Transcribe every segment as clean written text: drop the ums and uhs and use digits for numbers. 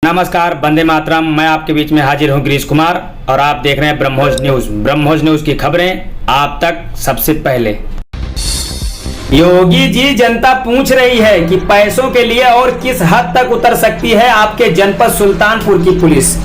नमस्कार, वंदे मातरम। मैं आपके बीच में हाजिर हूं गिरीश कुमार और आप देख रहे हैं ब्रह्मोस न्यूज। ब्रह्मोस न्यूज की खबरें आप तक सबसे पहले। योगी जी, जनता पूछ रही है कि पैसों के लिए और किस हद तक उतर सकती है आपके जनपद सुल्तानपुर की पुलिस।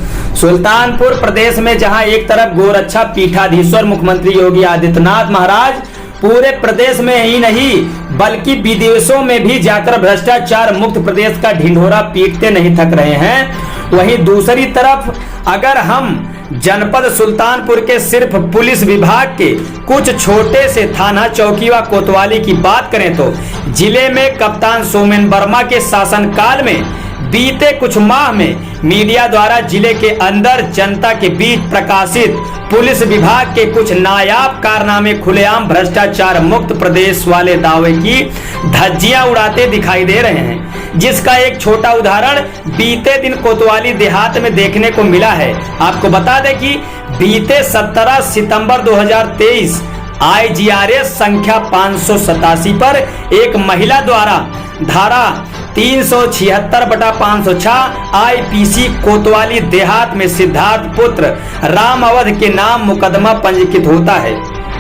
सुल्तानपुर प्रदेश में जहां एक तरफ गोरक्षा पीठाधीश्वर मुख्यमंत्री योगी आदित्यनाथ महाराज पूरे प्रदेश में ही नहीं बल्कि विदेशों में भी जाकर भ्रष्टाचार मुक्त प्रदेश का ढिंढोरा पीटते नहीं थक रहे हैं, वहीं दूसरी तरफ अगर हम जनपद सुल्तानपुर के सिर्फ पुलिस विभाग के कुछ छोटे से थाना चौकी व कोतवाली की बात करें तो जिले में कप्तान सोमेन वर्मा के शासनकाल में बीते कुछ माह में मीडिया द्वारा जिले के अंदर जनता के बीच प्रकाशित पुलिस विभाग के कुछ नायाब कारनामे खुलेआम भ्रष्टाचार मुक्त प्रदेश वाले दावे की धज्जियां उड़ाते दिखाई दे रहे हैं, जिसका एक छोटा उदाहरण बीते दिन कोतवाली देहात में देखने को मिला है। आपको बता दें कि बीते 17 सितंबर 2023 IGRS संख्या 587 पर एक महिला द्वारा धारा 376/506 IPC कोतवाली देहात में सिद्धार्थ पुत्र राम अवध के नाम मुकदमा पंजीकृत होता है,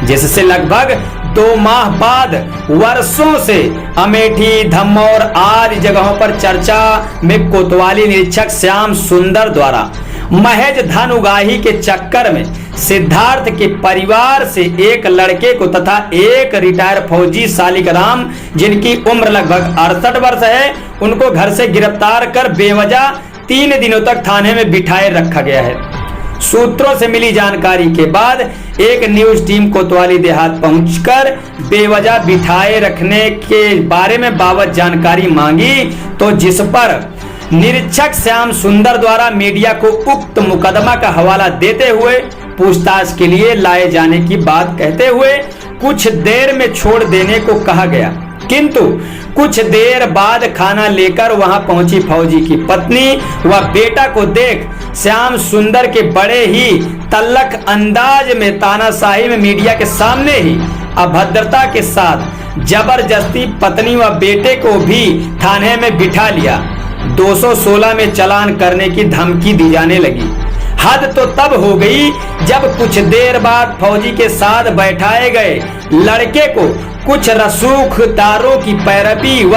जिससे लगभग 2 माह बाद वर्षों से अमेठी, धम्मौर आदि जगहों पर चर्चा में कोतवाली निरीक्षक श्याम सुंदर द्वारा महज धन उगाही के चक्कर में सिद्धार्थ के परिवार से एक लड़के को तथा एक रिटायर फौजी सालिग्राम जिनकी उम्र लगभग 68 वर्ष है, उनको घर से गिरफ्तार कर बेवजह 3 दिनों तक थाने में बिठाए रखा गया है। सूत्रों से मिली जानकारी के बाद एक न्यूज टीम कोतवाली देहात पहुंचकर बेवजह बिठाए रखने के बारे में बाबत जानकारी मांगी, तो जिस पर निरीक्षक श्याम सुंदर द्वारा मीडिया को उक्त मुकदमा का हवाला देते हुए पूछताछ के लिए लाए जाने की बात कहते हुए कुछ देर में छोड़ देने को कहा गया, किंतु कुछ देर बाद खाना लेकर वहां पहुंची फौजी की पत्नी व बेटा को देख श्याम सुंदर के बड़े ही तल्लख अंदाज में तानाशाही में मीडिया के सामने ही अभद्रता के साथ जबरदस्ती पत्नी व बेटे को भी थाने में बिठा लिया। 216 में चालान करने की धमकी दी जाने लगी। हद तो तब हो गई जब कुछ देर बाद फौजी के साथ बैठाए गए लड़के को कुछ रसूखदारों की पैरवी व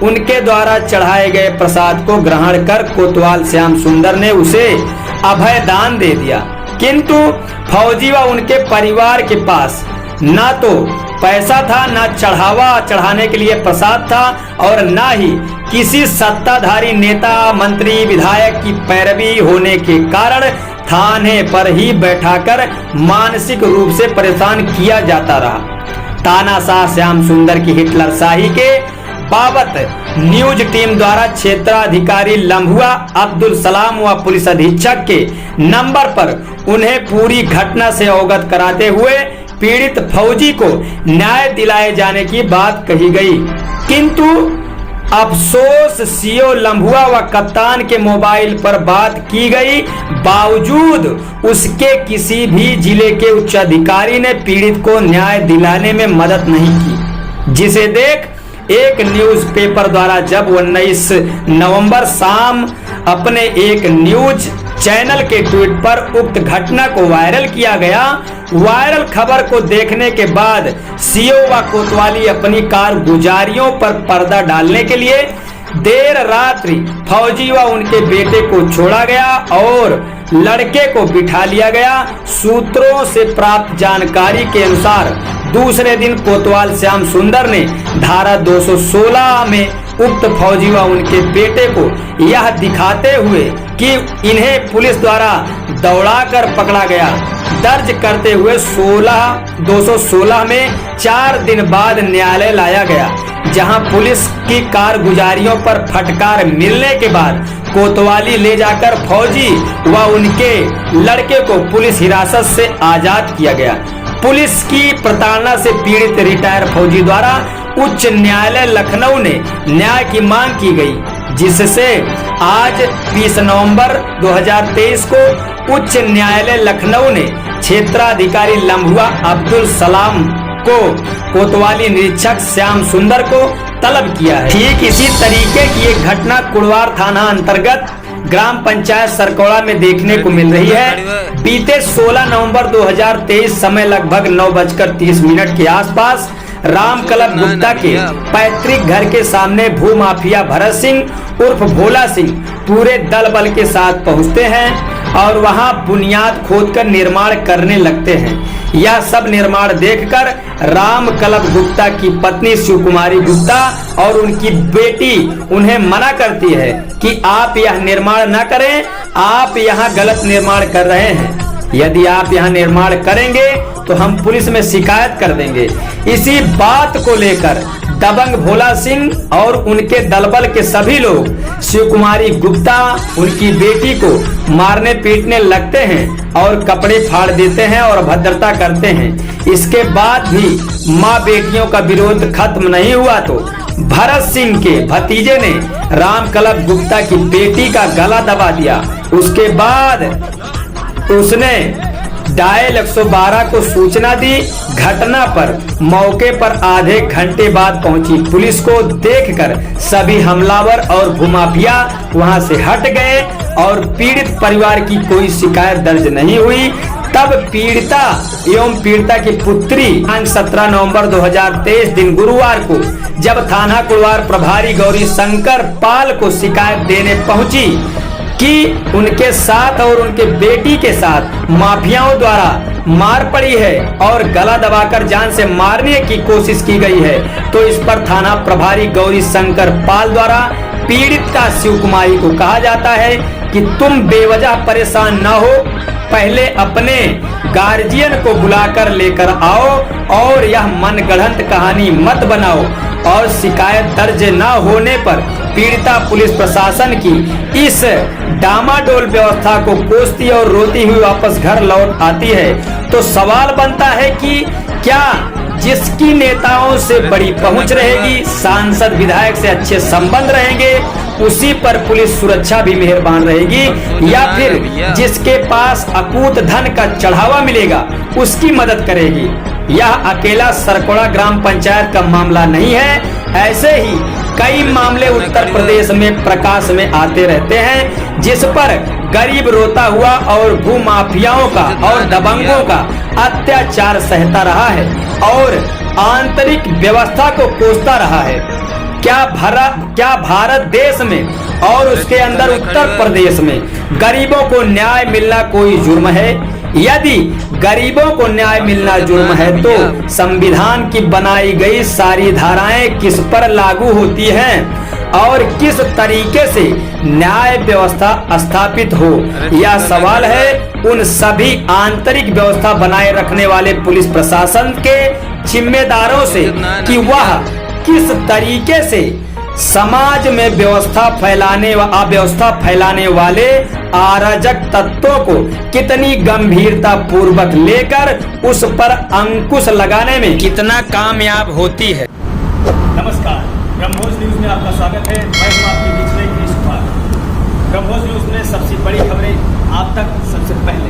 उनके द्वारा चढ़ाए गए प्रसाद को ग्रहण कर कोतवाल श्याम सुंदर ने उसे अभय दान दे दिया, किंतु फौजी व उनके परिवार के पास ना तो पैसा था, ना चढ़ावा चढ़ाने के लिए प्रसाद था और ना ही किसी सत्ताधारी नेता, मंत्री, विधायक की पैरवी होने के कारण थाने पर ही बैठाकर मानसिक रूप से परेशान किया जाता रहा। तानाशाह श्याम सुंदर की हिटलर शाही के बाबत न्यूज टीम द्वारा क्षेत्राधिकारी लम्हुआ अब्दुल सलाम व पुलिस अधीक्षक के नंबर पर उन्हें पूरी घटना से अवगत कराते हुए पीड़ित फौजी को न्याय दिलाए जाने की बात कही गई, किंतु अफसोस सीओ लम्हुआ व कप्तान के मोबाइल पर बात की गई, बावजूद उसके किसी भी जिले के उच्च अधिकारी ने पीड़ित को न्याय दिलाने में मदद नहीं की, जिसे देख एक न्यूज़पेपर द्वारा जब 19 नवंबर शाम अपने एक न्यूज चैनल के ट्वीट पर उक्त घटना को वायरल किया गया। वायरल खबर को देखने के बाद सीओ व कोतवाली अपनी कारगुजारियों पर पर्दा डालने के लिए देर रात्रि फौजी व उनके बेटे को छोड़ा गया और लड़के को बिठा लिया गया। सूत्रों से प्राप्त जानकारी के अनुसार दूसरे दिन कोतवाल श्याम सुंदर ने धारा 216 में उक्त फौजी व उनके बेटे को यह दिखाते हुए कि इन्हें पुलिस द्वारा दौड़ाकर पकड़ा गया दर्ज करते हुए 216 में 4 दिन बाद न्यायालय लाया गया, जहां पुलिस की कारगुजारियों पर फटकार मिलने के बाद कोतवाली ले जाकर फौजी व उनके लड़के को पुलिस हिरासत से आजाद किया गया। पुलिस की प्रताड़ना से पीड़ित रिटायर फौजी द्वारा उच्च न्यायालय लखनऊ ने न्याय की मांग की गई, जिससे आज 20 नवंबर 2023 को उच्च न्यायालय लखनऊ ने क्षेत्राधिकारी लम्हुआ अब्दुल सलाम को कोतवाली निरीक्षक श्याम सुंदर को तलब किया है। ठीक इसी तरीके की एक घटना कुड़वार थाना अंतर्गत ग्राम पंचायत सरकौड़ा में देखने को मिल रही है। बीते 16 नवंबर 2023 समय लगभग 9:30 के आसपास रामकलब गुप्ता के पैतृक घर के सामने भूमाफिया भरत सिंह उर्फ भोला सिंह पूरे दल बल के साथ पहुंचते हैं और वहां बुनियाद खोदकर निर्माण करने लगते हैं। यह सब निर्माण देखकर रामकलब गुप्ता की पत्नी शिव कुमारी गुप्ता और उनकी बेटी उन्हें मना करती है कि आप यह निर्माण न करें, आप यहाँ गलत निर्माण कर रहे हैं। यदि आप यहाँ निर्माण करेंगे तो हम पुलिस में शिकायत कर देंगे। इसी बात को लेकर दबंग भोला सिंह और उनके दलबल के सभी लोग शिव कुमारी गुप्ता उनकी बेटी को मारने पीटने लगते हैं और कपड़े फाड़ देते हैं और अभद्रता करते हैं। इसके बाद भी माँ बेटियों का विरोध खत्म नहीं हुआ तो भरत सिंह के भतीजे ने रामकलब गुप्ता की बेटी का गला दबा दिया। उसके बाद उसने डायल 112 को सूचना दी। घटना पर मौके पर आधे घंटे बाद पहुंची पुलिस को देखकर सभी हमलावर और भूमाफिया वहां से हट गए और पीड़ित परिवार की कोई शिकायत दर्ज नहीं हुई। तब पीड़िता एवं पीड़िता की पुत्री 17 नवंबर 2023 दिन गुरुवार को जब थाना कुड़वार प्रभारी गौरी शंकर पाल को शिकायत देने पहुंची कि उनके साथ और उनके बेटी के साथ माफियाओं द्वारा मार पड़ी है और गला दबाकर जान से मारने की कोशिश की गई है, तो इस पर थाना प्रभारी गौरी शंकर पाल द्वारा पीड़िता शिव कुमारी को कहा जाता है कि तुम बेवजह परेशान न हो, पहले अपने गार्जियन को बुलाकर लेकर आओ और यह मनगढ़ंत कहानी मत बनाओ। और शिकायत दर्ज न होने पर पीड़िता पुलिस प्रशासन की इस डामाडोल व्यवस्था को कोसती और रोती हुई वापस घर लौट आती है। तो सवाल बनता है कि क्या जिसकी नेताओं से बड़ी पहुंच रहेगी, सांसद विधायक से अच्छे संबंध रहेंगे, उसी पर पुलिस सुरक्षा भी मेहरबान रहेगी, या फिर जिसके पास अकूत धन का चढ़ावा मिलेगा उसकी मदद करेगी? यह अकेला सरकौड़ा ग्राम पंचायत का मामला नहीं है, ऐसे ही कई मामले उत्तर प्रदेश में प्रकाश में आते रहते हैं जिस पर गरीब रोता हुआ और भूमाफियाओं का और दबंगों का अत्याचार सहता रहा है और आंतरिक व्यवस्था को कोसता रहा है। क्या भारत देश में और उसके अंदर उत्तर प्रदेश में गरीबों को न्याय मिलना कोई जुर्म है? यदि गरीबों को न्याय मिलना जुर्म है तो संविधान की बनाई गई सारी धाराएं किस पर लागू होती हैं और किस तरीके से न्याय व्यवस्था स्थापित हो? यह सवाल है उन सभी आंतरिक व्यवस्था बनाए रखने वाले पुलिस प्रशासन के जिम्मेदारों से कि वह किस तरीके से समाज में अव्यवस्था फैलाने वाले अराजक तत्वों को कितनी गंभीरता पूर्वक लेकर उस पर अंकुश लगाने में कितना कामयाब होती है। नमस्कार, ब्रह्मोस न्यूज में आपका स्वागत है। मैं हूं आपके बीच में कृष्ण कुमार। ब्रह्मोस न्यूज में सबसे बड़ी खबरें आप तक सबसे पहले।